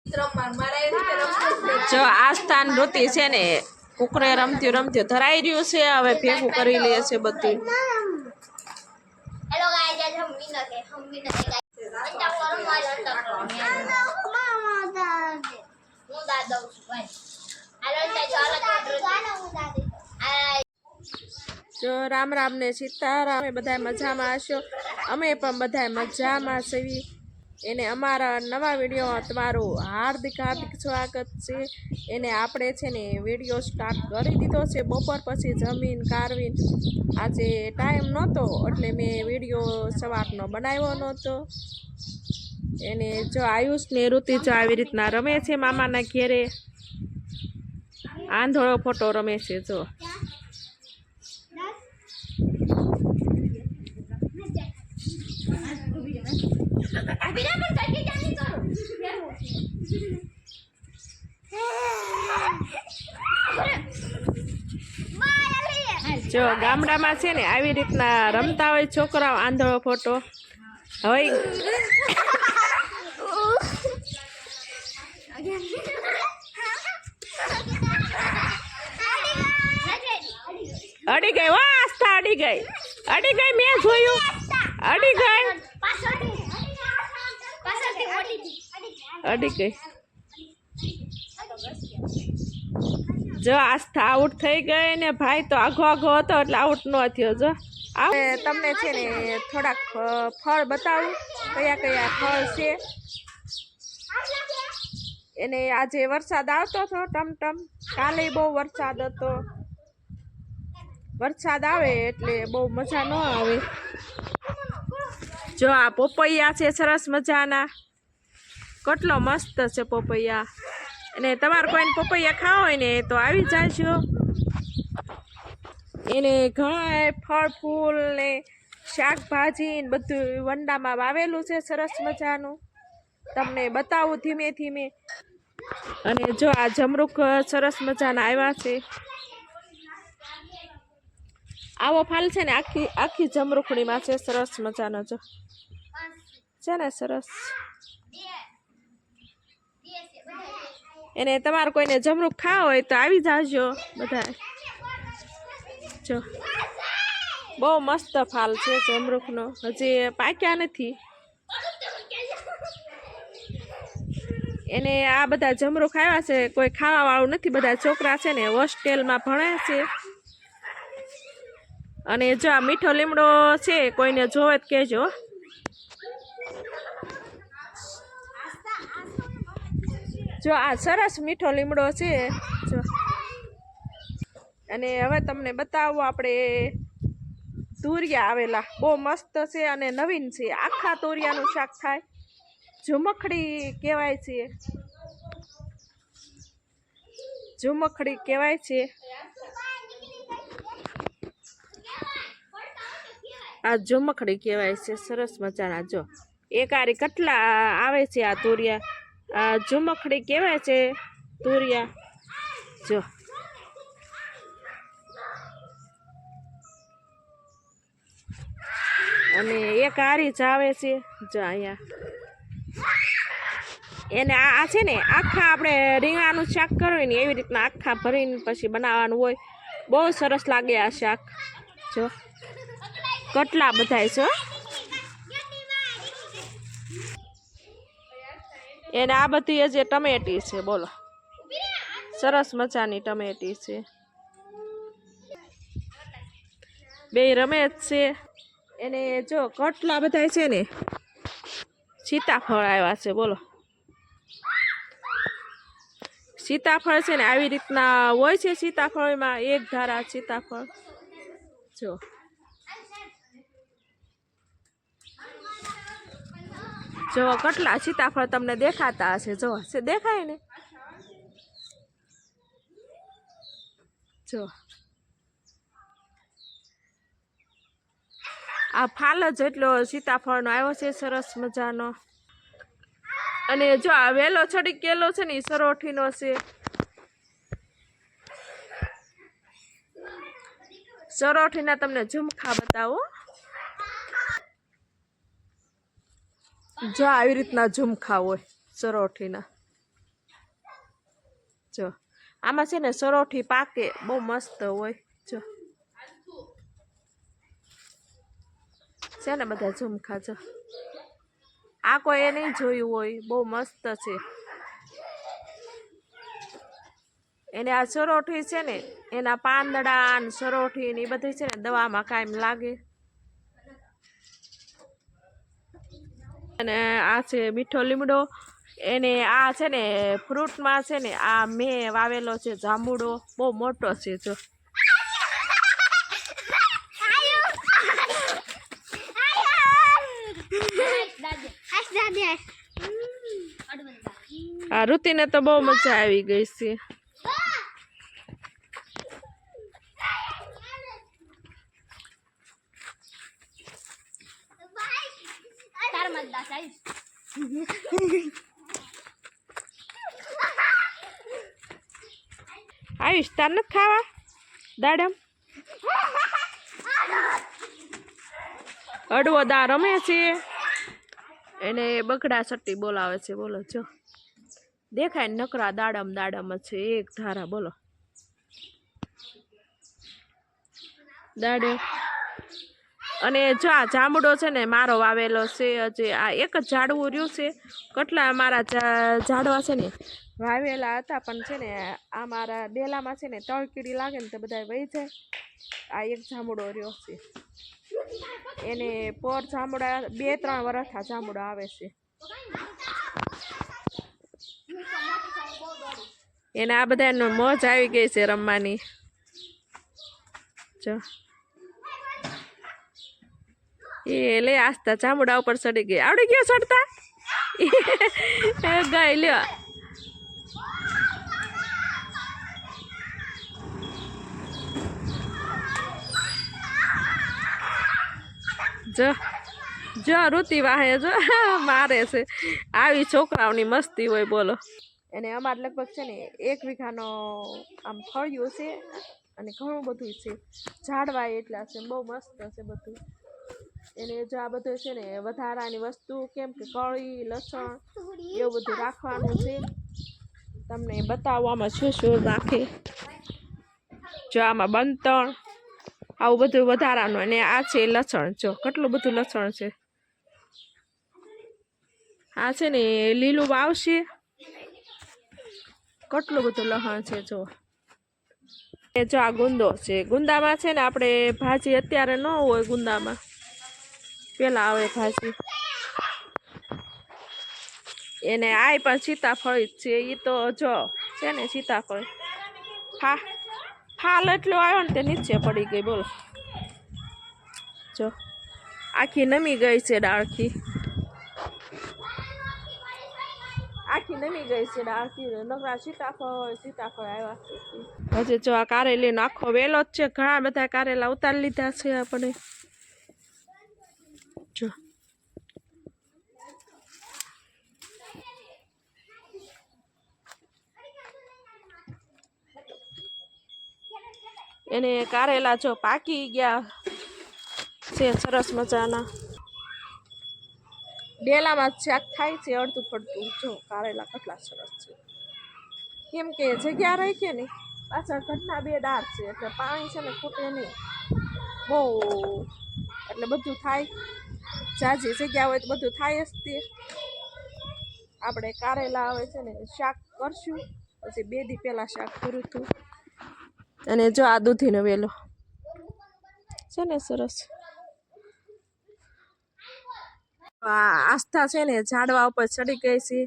જો આ સ્થાન ઋતિ છે ને કુકરે રમતી રમતી ધરાઈ રહ્યું છે હવે ભેગું કરી લે છે બધું हेलो गाइस आज हम विनर है अंडा फॉर्म वाला अंडा मामा दादे હું દાદા છું ભાઈ હાલો ચાલો જો રામ રામ ને સીતારામ બધા મજામાં હશો અમે પણ બધા મજામાં છીએ એને અમારા નવા વિડીયોમાં તમારું હાર્દિક સ્વાગત છે એને આપણે છે ને વિડીયો સ્ટાર્ટ કરી દીધો છે બપોર પછી જમીન કારવીન આજે ટાઈમ નહોતો એટલે મેં વિડીયો સવારનો બનાવ્યો નહોતો એને જો આયુષ ને ઋતિ જો આવી રીતના રમે છે મામાના ઘેરે આંધળો ફોટો રમે છે જો જો ગામડામાં છે ને આવી રીતના રમતા હોય છોકરાઓ આંધળો ફોટો હવે અડી ગઈ વાહ આસ્થા અડી ગઈ મેં જોયું અડી ગઈ જો આસ્થા આઉટ થઈ ગઈ ને ભાઈ તો આઘો હતો એટલે આઉટ ન થયો જો તમને છે ને થોડાક ફળ બતાવું કયા ફળ છે એને આજે વરસાદ આવતો હતો ટમટમ કાલે બહુ વરસાદ હતો વરસાદ આવે એટલે બહુ મજા ન આવે જો આ પોપૈયા છે સરસ મજાના કેટલો મસ્ત છે પોપૈયા અને તમારે કોઈને પપૈયા ખાવા હોય ને તો આવી જાજો એને ઘણા ફળ ફૂલ ને શાકભાજી ને બધું વંડામાં વાવેલું છે સરસ મજાનું તમને બતાવું ધીમે ધીમે અને જો આ જમરૂખ સરસ મજાના આવ્યા છે આવો ફાલ છે ને આખી જમરૂખડીમાં છે સરસ મજાનો જો છે ને સરસ એને તમારે કોઈને જમરૂખ ખાવા હોય તો આવી જાજો બધા જો બહુ મસ્ત ફાલ છે જમરૂખનો હજી પાક્યા નથી એને આ બધા જમરૂખ આવ્યા છે કોઈ ખાવા વાળું નથી બધા છોકરા છે ને હોસ્ટેલમાં ભણે છે અને જો આ મીઠો લીમડો છે કોઈને જોવે તો કહેજો જો આ સરસ મીઠો લીમડો છે જો અને હવે તમને બતાવો આપણે તુરિયા આવેલા બહુ મસ્ત છે અને નવીન છે આખા તુરિયાનું શાક થાય ઝુમખડી કહેવાય છે આ ઝુમખડી કહેવાય છે સરસ મજાના જો એક આરી કેટલા આવે છે આ તુરિયા આ ઝુમખડી કહેવાય છે તુરિયા જો અને એક આરી જ આવે છે જો અહીંયા એને આ છે ને આખા આપણે રીંગણાનું શાક કરવું ને એવી રીતના આખા ભરીને પછી બનાવવાનું હોય બહુ સરસ લાગે આ શાક જો કેટલા બધા છે એને આ બધી જે ટમેટી છે બોલો સરસ મજાની ટમેટી છે બે રમે જ છે એને જો કેટલા બધા છે ને સીતાફળ આવ્યા છે બોલો સીતાફળ છે ને આવી રીતના હોય છે સીતાફળમાં એક ધારા સીતાફળ જો કેટલા સીતાફળ તમને દેખાતા હશે જો દેખાય ને જો આ ફાલ જ એટલો સીતાફળનો આવ્યો છે સરસ મજાનો અને જો આ વેલો છડી કેલો છે ને એ સરોઠીનો છે સરોઠીના તમને ઝુમખા બતાવો જો આવી રીતના ઝુમખા હોય સરોઠીના જો આમાં છે ને સરોઠી પાકે બહુ મસ્ત હોય જો છે ને બધા ઝુમખા જો આ કોઈ એ નહીં જોયું હોય બહુ મસ્ત છે એને આ સરોઠી છે ને એના પાંદડા ને સરોઠી ને એ બધી છે ને દવામાં કાયમ લાગે અને આ છે મીઠો લીમડો એને આ છે ને ફ્રૂટમાં છે ને આ મેં વાવેલો છે જાંબુડો બહુ મોટો છે જો આ ઋતિને તો બહુ મજા આવી ગઈ છે આયુષ તાર નથી ખાવા દાડમ અડવો દા રમે છે એને બગડા સટ્ટી બોલાવે છે બોલો જો દેખાય ને નકરા દાડમ દાડમ જ છે એક ધારા બોલો દાડમ અને જો આ જાંબુડો છે ને મારો વાવેલો છે હજી આ એક જ ઝાડવું રહ્યું છે કેટલા મારા ઝાડવા છે ને વાવેલા હતા પણ છે ને આ મારા ડેલામાં છે ને તળકીડી લાગે ને તો બધા વહી જાય આ એક જાંબુડો રહ્યો છે એને પર જાંબુડા 2-3 વર્ષ આ જાંબુડા આવે છે એને આ બધાનો મોજ આવી ગઈ છે રમવાની જો એ લે આસ્તા જાંબુડા ઉપર ચડી ગઈ આવડી ગયો ચડતા ગઈ લ્યો જો જો ઋતિ વાહે જો મારે છે આવી છોકરાઓની મસ્તી હોય બોલો એને અમારે લગભગ છે ને 1 વીઘાનો આમ ફળિયું છે અને ઘણું બધું છે ઝાડવા એટલા છે બહુ મસ્ત છે બધું એને જો આ બધું છે ને વધારાની વસ્તુ કેમ કે કળી લસણ એવું બધું રાખવાનું છે તમને બતાવવામાં શું રાખે જો આમાં બંતણ આવું બધું વધારાનું અને આ છે લસણ જો કેટલું બધું લસણ છે આ છે ને લીલું વાવશે કેટલું બધું લસણ છે જો એ જો આ ગુંદો છે ગુંદામાં છે ને આપણે ભાજી અત્યારે ન હોય ગુંદામાં પેલા આવે ભાજી એને આય પણ સીતાફળ જ છે એ તો જો છે ને સીતાફળ હા ફાલ એટલો આવ્યો ને તે નીચે પડી ગઈ બોલો જો આખી નમી ગઈ છે ડાળખી આખી નમી ગઈ છે ડાળખી નકરા સીતાફળ આવ્યા હજી જો આ કારેલીનો આખો વેલો જ છે ઘણા બધા કારેલા ઉતારી લીધા છે આપણે જો એને કારેલા જો પાકી ગયા છે સરસ મજાના ડેલામાં શાક થાય છે અડધું પડતું જો કારેલા કેટલા સરસ છે કેમ કે જગ્યા રહી કે નહીં પાછળ ઘરના 2 ડાળ છે એટલે પાણી છે ને ખૂટે નહીં બહુ એટલે બધું થાય જાજી જગ્યા હોય તો બધું થાય જ તે આપણે કારેલા આવે છે ને શાક કરશું પછી 2 દી પહેલાં શાક પૂરું હતું અને જો આ દૂધીનો વેલો છે ને સરસ આસ્થા છે ને ઝાડવા ઉપર ચડી ગઈ છે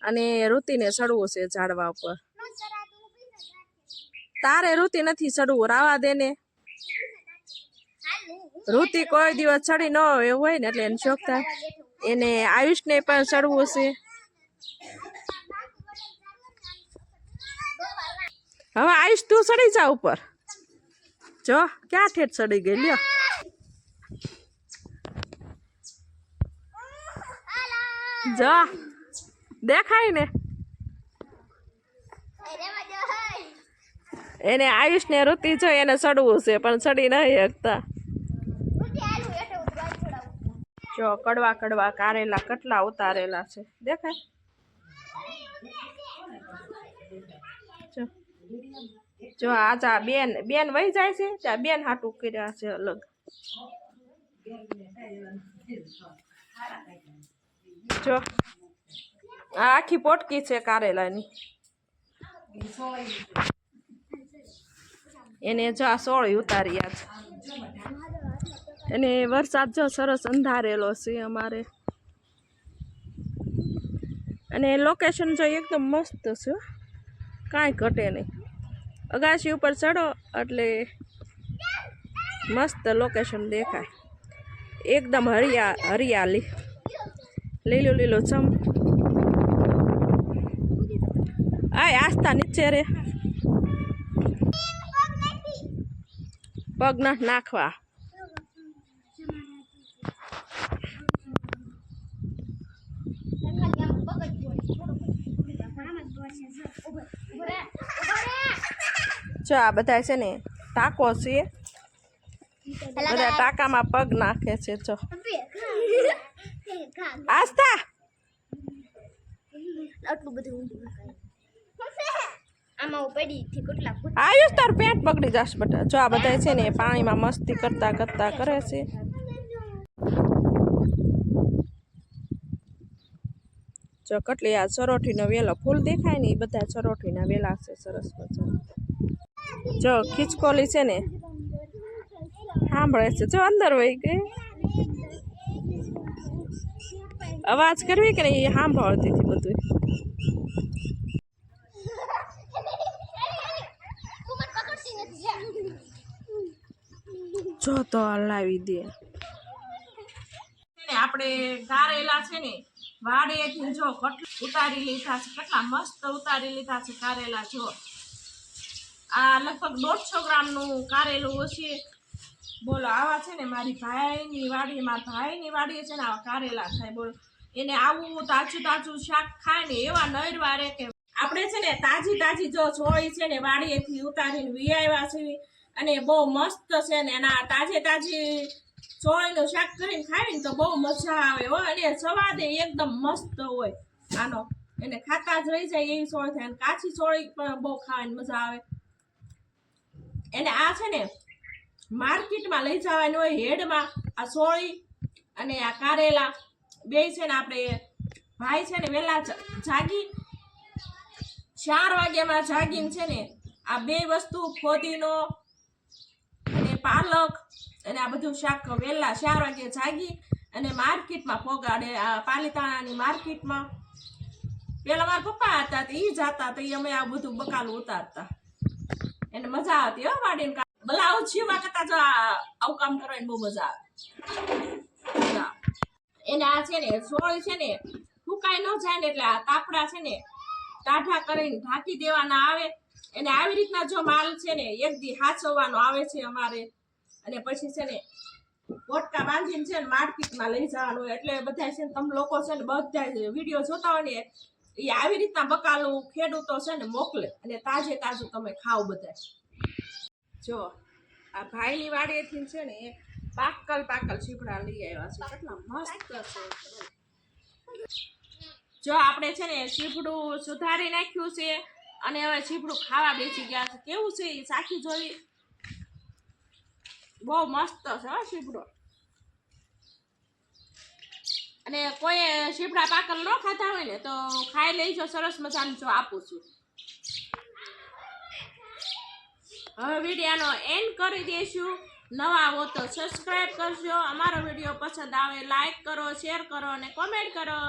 અને ઋતિને ચડવું છે ઝાડવા ઉપર તારે ઋતિ નથી ચડવું રાવા દે ને ઋતિ કોઈ દિવસ ચડી ન હોય ને એટલે એને શોખ થાય એને આયુષને પણ ચડવું છે હવે આયુષ તું ચડી જા ઉપર જો ક્યાં ઠેઠ ચડી ગઈ લ્યો જો દેખાય ને એને આયુષ ને ઋતિ જો એને ચડવું છે પણ ચડી નહીં શકતા જો કડવા કડવા કારેલા કેટલા ઉતારેલા છે દેખાય જો જો આજ આ બેન બેન વહી જાય છે ત્યાં બેન હાટું કર્યા છે અલગ જો આ આખી પોટકી છે કારેલાની એને જો આ સોળી ઉતાર્યા છે અને વરસાદ જો સરસ અંધારેલો છે અમારે અને લોકેશન જો એકદમ મસ્ત છે કાંઈ ઘટે નહીં અગાશી ઉપર ચડો એટલે મસ્ત લોકેશન દેખાય એકદમ હરિયાળી લીલું લીલું ચમ આય આસ્તા નીચે રે પગ ના નાખવા જો આ બધા છે ને ટાંકો છે બધા ટાંકામાં પગ નાખે છે જો આસ્તા આટલું બધું આમાં પડી થી કેટલા આયુષ તાર પેન્ટ પકડી જશે બેટા જો આ બધા છે ને પાણીમાં મસ્તી કરતા કરતા કરે છે જો કેટલી આ ચરોઠીનો વેલો ફૂલ દેખાય ને એ બધા ચરોઠીના વેલા છે સરસ મજા જો ખીચકોલી છે ને સાંભળે છે જો અંદર વહી ગઈ અવાજ કરવી કે નહીં એ સાંભળતી હતી બધું જો તો લાવી દે આપણે કારેલા છે ને વાડેથી જો ઉતારી લીધા છે કેટલા મસ્ત ઉતારી લીધા છે કારેલા જો આ લગભગ 150 ગ્રામનું કારેલું હશે બોલો આવા છે ને મારી ભાઈની વાડી મારા ભાઈની વાડી છે ને આવા કારેલા થાય બોલો એને આવું તાજું તાજું શાક ખાય ને એવા નરવા રે કે આપણે છે ને તાજી તાજી જો છોડી છે ને વાડીએથી ઉતારીને વિયાવ્યા છે અને બહુ મસ્ત છે ને એના તાજે તાજી ચોળીનું શાક કરીને ખાવી ને તો બહુ મજા આવે હો અને સ્વાદ એકદમ મસ્ત હોય આનો એને ખાતા જ રહી જાય એવી ચોળી થાય અને કાચી ચોળી પણ બહુ ખાવાની મજા આવે એને આ છે ને માર્કેટમાં લઈ જવાની હોય હેડમાં આ સોળી અને આ કારેલા બે છે ને આપણે ભાઈ છે ને વહેલા જાગી 4 વાગ્યામાં જાગીને છે ને આ બે વસ્તુ ફોદીનો અને પાલક અને આ બધું શાક વહેલા 4 વાગે જાગી અને માર્કેટમાં પોગાડે આ પાલીતાણાની માર્કેટમાં પેલા મારા પપ્પા હતા તો એ જતા તો અમે આ બધું બકાલું ઉતારતા એને મજા આવતી હો વાડીને બ્લાઉઝ સીવવા કરતા જો આવું કામ કરવાની બહુ મજા આવે એને આ છે ને સોળી છે ને ફૂકાઈ ન જાય ને એટલે આ તાપડા છે ને ટાઢા કરીને ઢાંકી દેવાના આવે એને આવી રીતના જો માલ છે ને એક દી હાચવવાનો આવે છે અમારે અને પછી છે ને પોટકા બાંધીને છે ને માર્કેટમાં લઈ જવાનું હોય એટલે બધા છે ને તમે લોકો છે ને બધા વિડીયો જોતા હોય ને એ આવી રીતના બકાલું ખેડૂતો છે ને મોકલે અને તાજે તાજું તમે ખાવ બધા જો આ ભાઈની વાડીએથી છે ને પાકલ છીપડા લઈ આવ્યા છે કેટલા મસ્ત છે જો આપણે છે ને છીપડું સુધારી નાખ્યું છે અને હવે છીપડું ખાવા બેસી ગયા છે કેવું છે એ સાખી જોઈ બહુ મસ્ત છે હો છીપડો અને કોઈ છીપડા પાકલ ન ખાતા હોય ને તો ખાઈ લઈજો સરસ મજાનું જો આપું છું હવે વિડીયોનો એન્ડ કરી દઈશું નવા આવો તો સબસ્ક્રાઈબ કરજો અમારો વિડીયો પસંદ આવે લાઈક કરો શેર કરો અને કોમેન્ટ કરો